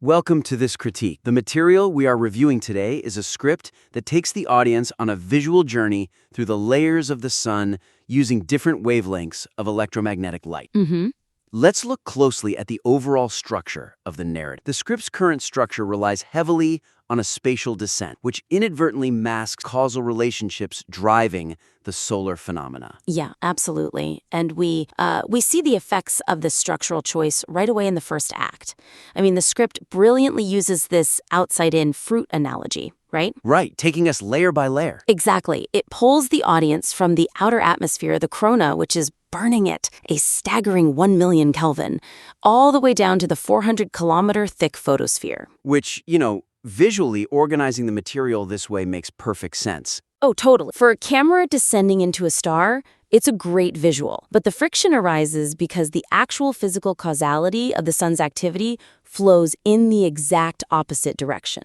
Welcome to this critique. The material we are reviewing today is a script that takes the audience on a visual journey through the layers of the sun using different wavelengths of electromagnetic light. Let's look closely at the overall structure of the narrative. The script's current structure relies heavily on a spatial descent, which inadvertently masks causal relationships driving the solar phenomena. Yeah, absolutely. And we see the effects of this structural choice right away in the first act. I mean, the script brilliantly uses this outside-in fruit analogy, right? Right, taking us layer by layer. Exactly. It pulls the audience from the outer atmosphere, the corona, which is burning at a staggering 1 million Kelvin, all the way down to the 400-kilometer thick photosphere. Which, visually organizing the material this way makes perfect sense. Oh, totally. For a camera descending into a star, it's a great visual. But the friction arises because the actual physical causality of the sun's activity flows in the exact opposite direction.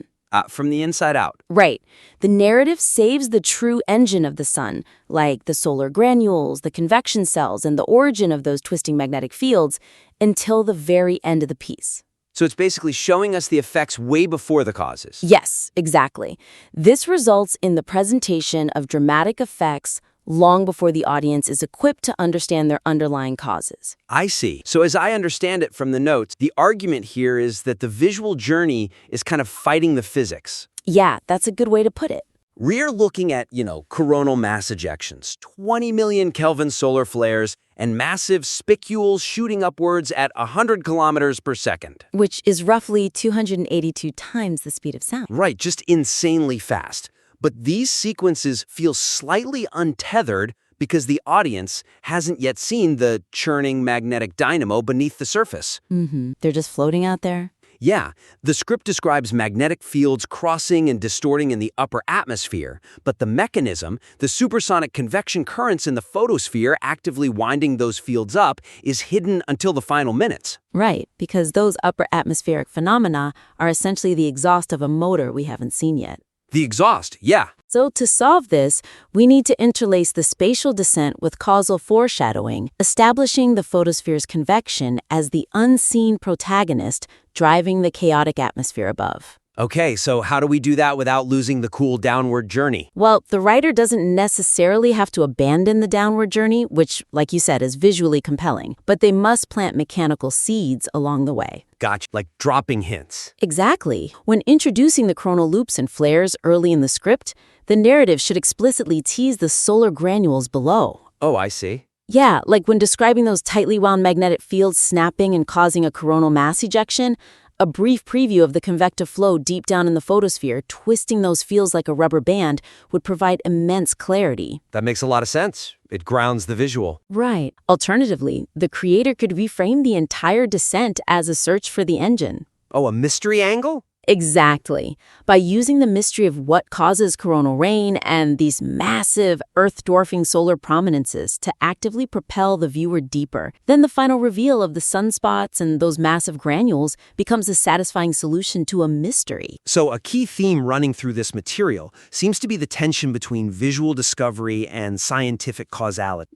From the inside out. Right. The narrative saves the true engine of the sun, like the solar granules, the convection cells, and the origin of those twisting magnetic fields, until the very end of the piece. So it's basically showing us the effects way before the causes. Yes, exactly. This results in the presentation of dramatic effects long before the audience is equipped to understand their underlying causes. I see. So as I understand it from the notes, the argument here is that the visual journey is kind of fighting the physics. Yeah, that's a good way to put it. We're looking at, coronal mass ejections, 20 million Kelvin solar flares, and massive spicules shooting upwards at 100 kilometers per second. Which is roughly 282 times the speed of sound. Right, just insanely fast. But these sequences feel slightly untethered because the audience hasn't yet seen the churning magnetic dynamo beneath the surface. They're just floating out there? Yeah, the script describes magnetic fields crossing and distorting in the upper atmosphere, but the mechanism, the supersonic convection currents in the photosphere actively winding those fields up, is hidden until the final minutes. Right, because those upper atmospheric phenomena are essentially the exhaust of a motor we haven't seen yet. The exhaust, yeah. So to solve this, we need to interlace the spatial descent with causal foreshadowing, establishing the photosphere's convection as the unseen protagonist driving the chaotic atmosphere above. Okay, so how do we do that without losing the cool downward journey? Well, the writer doesn't necessarily have to abandon the downward journey, which, like you said, is visually compelling, but they must plant mechanical seeds along the way. Gotcha, like dropping hints. Exactly. When introducing the coronal loops and flares early in the script, the narrative should explicitly tease the solar granules below. Oh, I see. Yeah, like when describing those tightly wound magnetic fields snapping and causing a coronal mass ejection, a brief preview of the convective flow deep down in the photosphere, twisting those fields like a rubber band, would provide immense clarity. That makes a lot of sense. It grounds the visual. Right. Alternatively, the creator could reframe the entire descent as a search for the engine. Oh, a mystery angle? Exactly. By using the mystery of what causes coronal rain and these massive Earth-dwarfing solar prominences to actively propel the viewer deeper, then the final reveal of the sunspots and those massive granules becomes a satisfying solution to a mystery. So a key theme running through this material seems to be the tension between visual discovery and scientific causality.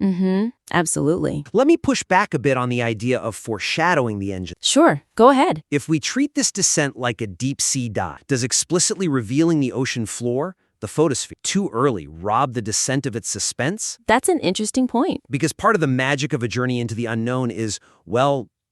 Absolutely. Let me push back a bit on the idea of foreshadowing the engine. Sure, go ahead. If we treat this descent like a deep-sea dive, does explicitly revealing the ocean floor, the photosphere, too early rob the descent of its suspense? That's an interesting point. Because part of the magic of a journey into the unknown is,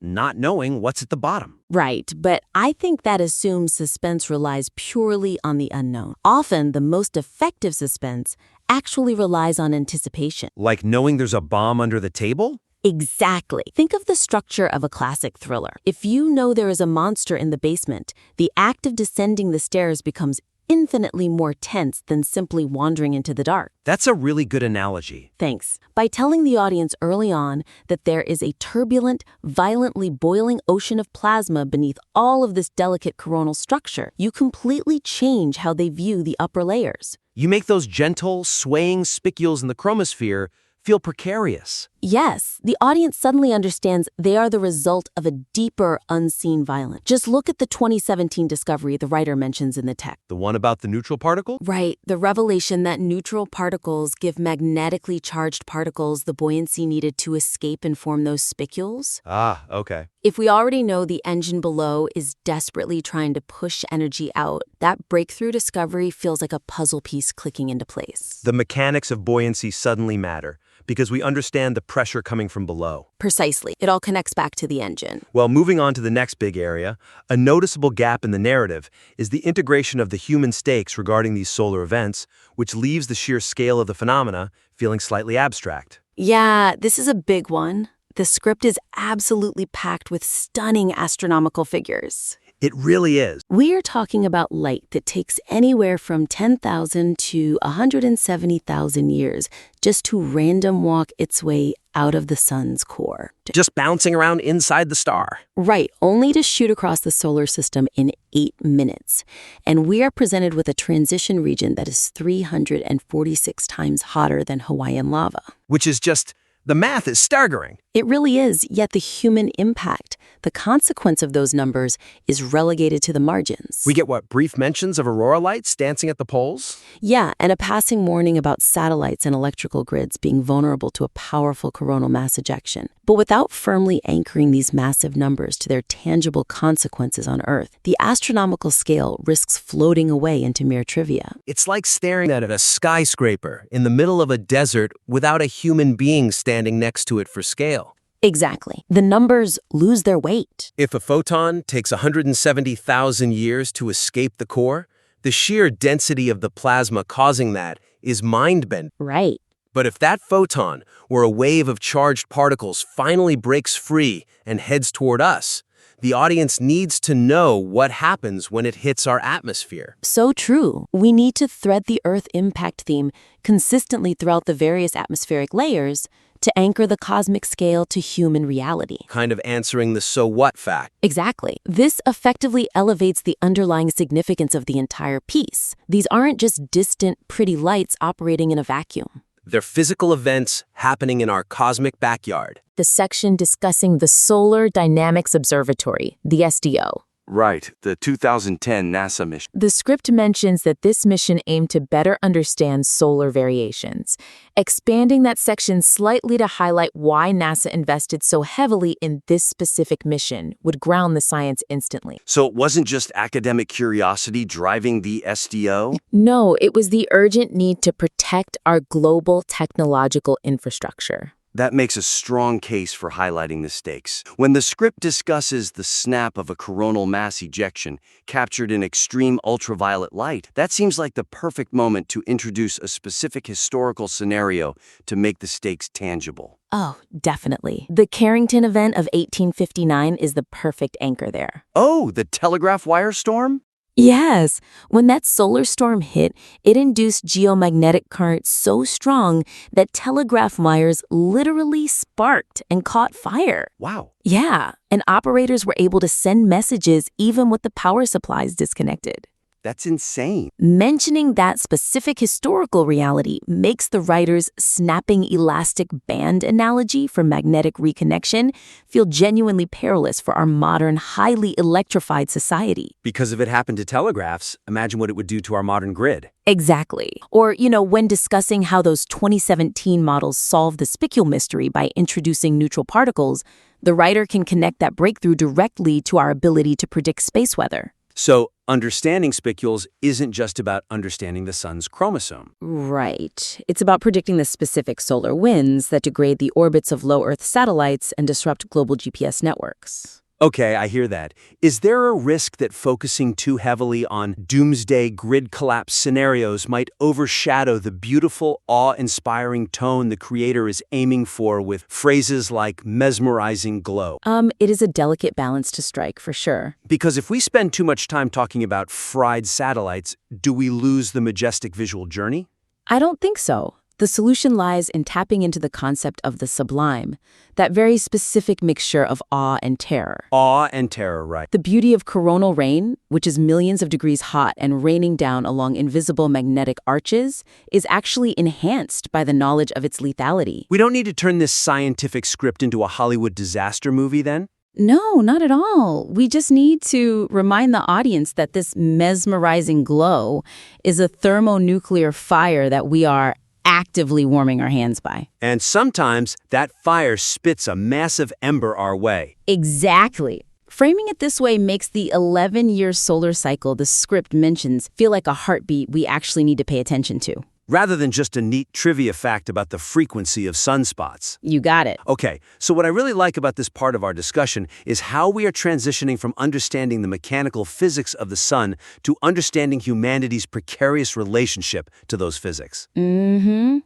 not knowing what's at the bottom. Right, but I think that assumes suspense relies purely on the unknown. Often, the most effective suspense actually relies on anticipation. Like knowing there's a bomb under the table? Exactly. Think of the structure of a classic thriller. If you know there is a monster in the basement, the act of descending the stairs becomes infinitely more tense than simply wandering into the dark. That's a really good analogy. Thanks. By telling the audience early on that there is a turbulent, violently boiling ocean of plasma beneath all of this delicate coronal structure, you completely change how they view the upper layers. You make those gentle, swaying spicules in the chromosphere feel precarious. Yes, the audience suddenly understands they are the result of a deeper, unseen violence. Just look at the 2017 discovery the writer mentions in the text. The one about the neutral particle? Right, the revelation that neutral particles give magnetically charged particles the buoyancy needed to escape and form those spicules. Ah, okay. If we already know the engine below is desperately trying to push energy out, that breakthrough discovery feels like a puzzle piece clicking into place. The mechanics of buoyancy suddenly matter, because we understand the pressure coming from below. Precisely. It all connects back to the engine. Well, moving on to the next big area, a noticeable gap in the narrative is the integration of the human stakes regarding these solar events, which leaves the sheer scale of the phenomena feeling slightly abstract. Yeah, this is a big one. The script is absolutely packed with stunning astronomical figures. It really is. We are talking about light that takes anywhere from 10,000 to 170,000 years just to random walk its way out of the sun's core. Just bouncing around inside the star. Right, only to shoot across the solar system in 8 minutes. And we are presented with a transition region that is 346 times hotter than Hawaiian lava. Which is just, the math is staggering. It really is, yet the human impact, the consequence of those numbers, is relegated to the margins. We get what, brief mentions of aurora lights dancing at the poles? Yeah, and a passing warning about satellites and electrical grids being vulnerable to a powerful coronal mass ejection. But without firmly anchoring these massive numbers to their tangible consequences on Earth, the astronomical scale risks floating away into mere trivia. It's like staring at a skyscraper in the middle of a desert without a human being standing next to it for scale. Exactly. The numbers lose their weight. If a photon takes 170,000 years to escape the core, the sheer density of the plasma causing that is mind-bending. Right. But if that photon, or a wave of charged particles, finally breaks free and heads toward us, the audience needs to know what happens when it hits our atmosphere. So true. We need to thread the Earth impact theme consistently throughout the various atmospheric layers to anchor the cosmic scale to human reality. Kind of answering the so what fact. Exactly. This effectively elevates the underlying significance of the entire piece. These aren't just distant, pretty lights operating in a vacuum. They're physical events happening in our cosmic backyard. The section discussing the Solar Dynamics Observatory, the SDO. Right, the 2010 NASA mission. The script mentions that this mission aimed to better understand solar variations, expanding that section slightly to highlight why NASA invested so heavily in this specific mission would ground the science instantly. So it wasn't just academic curiosity driving the SDO? No, it was the urgent need to protect our global technological infrastructure. That makes a strong case for highlighting the stakes. When the script discusses the snap of a coronal mass ejection captured in extreme ultraviolet light, that seems like the perfect moment to introduce a specific historical scenario to make the stakes tangible. Oh, definitely. The Carrington event of 1859 is the perfect anchor there. Oh, the telegraph wire storm? Yes. When that solar storm hit, it induced geomagnetic current so strong that telegraph wires literally sparked and caught fire. Wow. Yeah, and operators were able to send messages even with the power supplies disconnected. That's insane. Mentioning that specific historical reality makes the writer's snapping elastic band analogy for magnetic reconnection feel genuinely perilous for our modern, highly electrified society. Because if it happened to telegraphs, imagine what it would do to our modern grid. Exactly. Or, when discussing how those 2017 models solve the spicule mystery by introducing neutral particles, the writer can connect that breakthrough directly to our ability to predict space weather. So, understanding spicules isn't just about understanding the sun's chromosome. Right. It's about predicting the specific solar winds that degrade the orbits of low Earth satellites and disrupt global GPS networks. Okay, I hear that. Is there a risk that focusing too heavily on doomsday grid collapse scenarios might overshadow the beautiful, awe-inspiring tone the creator is aiming for with phrases like mesmerizing glow? It is a delicate balance to strike, for sure. Because if we spend too much time talking about fried satellites, do we lose the majestic visual journey? I don't think so. The solution lies in tapping into the concept of the sublime, that very specific mixture of awe and terror. Awe and terror, right. The beauty of coronal rain, which is millions of degrees hot and raining down along invisible magnetic arches, is actually enhanced by the knowledge of its lethality. We don't need to turn this scientific script into a Hollywood disaster movie, then? No, not at all. We just need to remind the audience that this mesmerizing glow is a thermonuclear fire that we are actively warming our hands by. And sometimes that fire spits a massive ember our way. Exactly. Framing it this way makes the 11-year solar cycle the script mentions feel like a heartbeat we actually need to pay attention to. Rather than just a neat trivia fact about the frequency of sunspots. You got it. Okay, so what I really like about this part of our discussion is how we are transitioning from understanding the mechanical physics of the sun to understanding humanity's precarious relationship to those physics.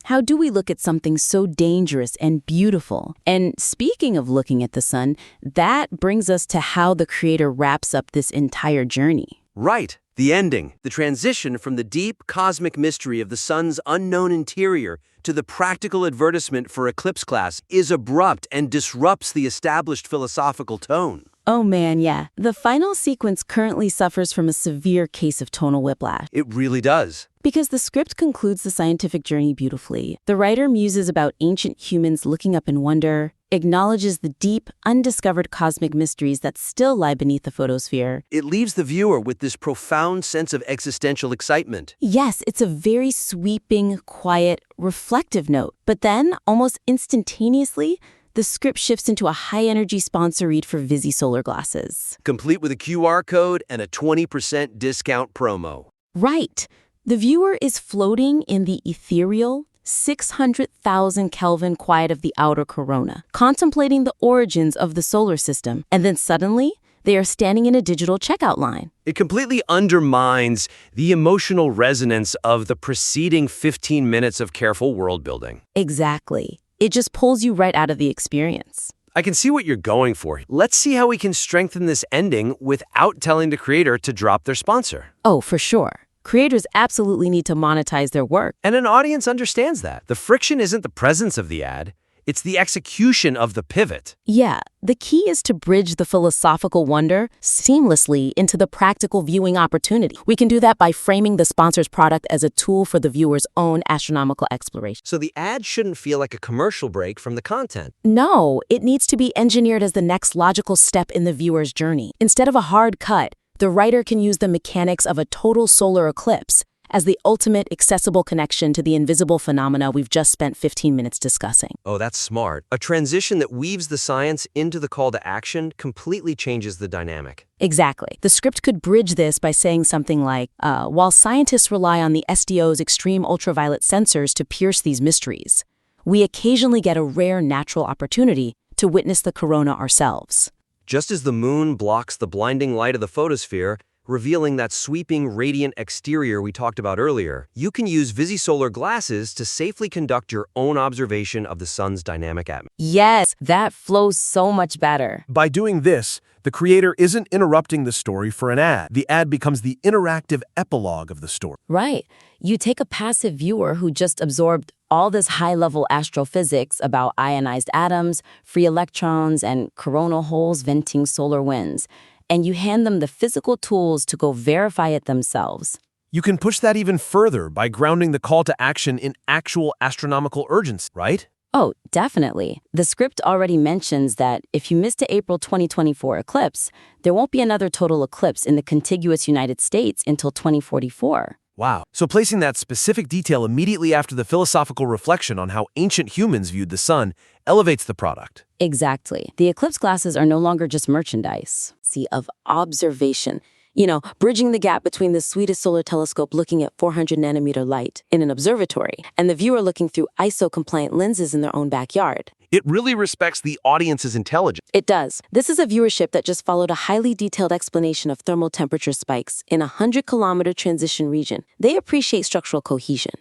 How do we look at something so dangerous and beautiful? And speaking of looking at the sun, that brings us to how the creator wraps up this entire journey. Right. The ending, the transition from the deep cosmic mystery of the sun's unknown interior to the practical advertisement for eclipse class is abrupt and disrupts the established philosophical tone. Oh man, yeah. The final sequence currently suffers from a severe case of tonal whiplash. It really does. Because the script concludes the scientific journey beautifully. The writer muses about ancient humans looking up in wonder, acknowledges the deep, undiscovered cosmic mysteries that still lie beneath the photosphere. It leaves the viewer with this profound sense of existential excitement. Yes, it's a very sweeping, quiet, reflective note. But then, almost instantaneously, the script shifts into a high-energy sponsor read for Visi solar glasses. Complete with a QR code and a 20% discount promo. Right. The viewer is floating in the ethereal, 600,000 Kelvin quiet of the outer corona, contemplating the origins of the solar system, and then suddenly, they are standing in a digital checkout line. It completely undermines the emotional resonance of the preceding 15 minutes of careful world building. Exactly. It just pulls you right out of the experience. I can see what you're going for. Let's see how we can strengthen this ending without telling the creator to drop their sponsor. Oh, for sure. Creators absolutely need to monetize their work. And an audience understands that. The friction isn't the presence of the ad, it's the execution of the pivot. Yeah, the key is to bridge the philosophical wonder seamlessly into the practical viewing opportunity. We can do that by framing the sponsor's product as a tool for the viewer's own astronomical exploration. So the ad shouldn't feel like a commercial break from the content. No, it needs to be engineered as the next logical step in the viewer's journey. Instead of a hard cut, the writer can use the mechanics of a total solar eclipse as the ultimate accessible connection to the invisible phenomena we've just spent 15 minutes discussing. Oh, that's smart. A transition that weaves the science into the call to action completely changes the dynamic. Exactly. The script could bridge this by saying something like, while scientists rely on the SDO's extreme ultraviolet sensors to pierce these mysteries, we occasionally get a rare natural opportunity to witness the corona ourselves. Just as the moon blocks the blinding light of the photosphere, revealing that sweeping, radiant exterior we talked about earlier, you can use Visi solar glasses to safely conduct your own observation of the sun's dynamic atmosphere. Yes, that flows so much better. By doing this, the creator isn't interrupting the story for an ad. The ad becomes the interactive epilogue of the story. Right. You take a passive viewer who just absorbed all this high-level astrophysics about ionized atoms, free electrons, and coronal holes venting solar winds, and you hand them the physical tools to go verify it themselves. You can push that even further by grounding the call to action in actual astronomical urgency, right? Oh, definitely. The script already mentions that if you missed the April 2024 eclipse, there won't be another total eclipse in the contiguous United States until 2044. Wow. So placing that specific detail immediately after the philosophical reflection on how ancient humans viewed the sun elevates the product. Exactly. The eclipse glasses are no longer just merchandise. Of observation. You know, bridging the gap between the sweetest solar telescope looking at 400 nanometer light in an observatory and the viewer looking through ISO-compliant lenses in their own backyard. It really respects the audience's intelligence. It does. This is a viewership that just followed a highly detailed explanation of thermal temperature spikes in a 100-kilometer transition region. They appreciate structural cohesion.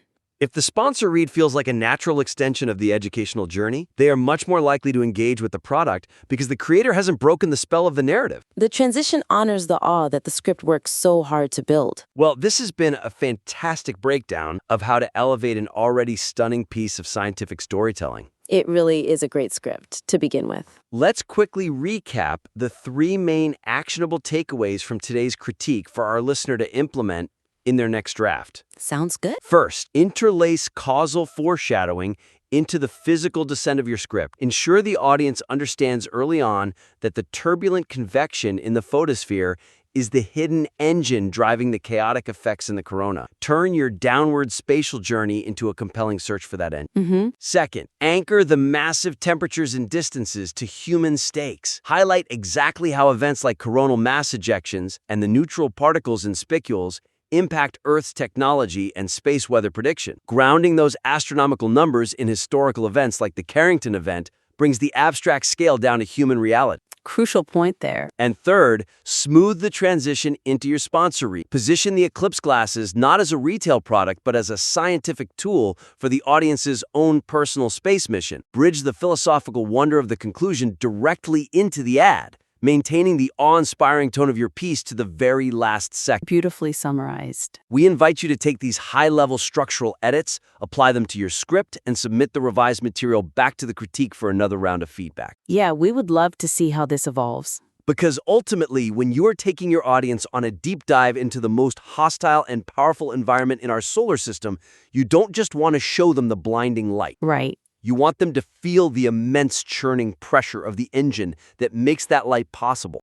If the sponsor read feels like a natural extension of the educational journey, they are much more likely to engage with the product because the creator hasn't broken the spell of the narrative. The transition honors the awe that the script works so hard to build. Well, this has been a fantastic breakdown of how to elevate an already stunning piece of scientific storytelling. It really is a great script to begin with. Let's quickly recap the 3 main actionable takeaways from today's critique for our listener to implement in their next draft. Sounds good. First, interlace causal foreshadowing into the physical descent of your script. Ensure the audience understands early on that the turbulent convection in the photosphere is the hidden engine driving the chaotic effects in the corona. Turn your downward spatial journey into a compelling search for that end. Second, anchor the massive temperatures and distances to human stakes. Highlight exactly how events like coronal mass ejections and the neutral particles in spicules impact Earth's technology and space weather prediction. Grounding those astronomical numbers in historical events like the Carrington event brings the abstract scale down to human reality. Crucial point there. And third, smooth the transition into your sponsor read. Position the eclipse glasses not as a retail product, but as a scientific tool for the audience's own personal space mission. Bridge the philosophical wonder of the conclusion directly into the ad, maintaining the awe-inspiring tone of your piece to the very last second. Beautifully summarized. We invite you to take these high-level structural edits, apply them to your script, and submit the revised material back to the critique for another round of feedback. Yeah, we would love to see how this evolves. Because ultimately, when you're taking your audience on a deep dive into the most hostile and powerful environment in our solar system, you don't just want to show them the blinding light. Right. You want them to feel the immense churning pressure of the engine that makes that light possible.